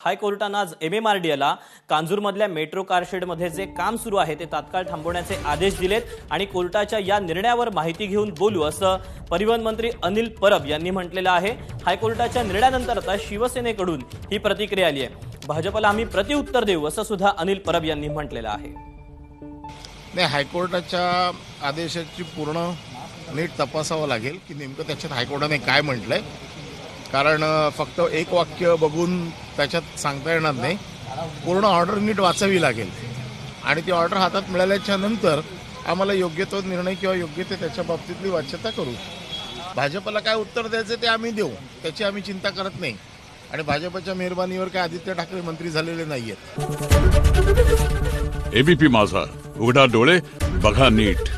हायकोर्टानं आज MMRDAला कांजूरमधल्या मेट्रो कारशेडमध्ये जे काम सुरू आहे ते तात्काळ थांबवण्याचे आदेश दिलेत आणि कोर्टाच्या या निर्णयावर माहिती घेऊन बोलू असं परिवहन मंत्री अनिल परब यांनी म्हटलेलं आहे। हायकोर्टाच्या निर्णयानंतर आता शिवसेनेकडून ही प्रतिक्रिया आली आहे। भाजपला आम्ही प्रतिउत्तर देऊ असं सुद्धा अनिल परब यांनी म्हटलेलं आहे। नाही, हायकोर्टाच्या आदेशाची पूर्ण नीट तपासावं लागेल की नेमकं त्याच्यात हायकोर्टाने काय म्हटलंय, कारण फक्त एक वाक्य बघून त्याच्यात सांगता येणार नाही। पूर्ण ऑर्डर नीट वाचावी लागेल आणि ती ऑर्डर हातात मिळाल्याच्या नंतर आम्हाला योग्य तो निर्णय किंवा योग्य ते त्याच्या बाबतीतली वाच्यता करू। भाजपला काय उत्तर द्यायचं ते आम्ही देऊ, त्याची आम्ही चिंता करत नाही आणि भाजपच्या मेहरबानीवर काय आदित्य ठाकरे मंत्री झालेले नाहीयेत। एबीपी माझा, उघडा डोळे बघा नीट।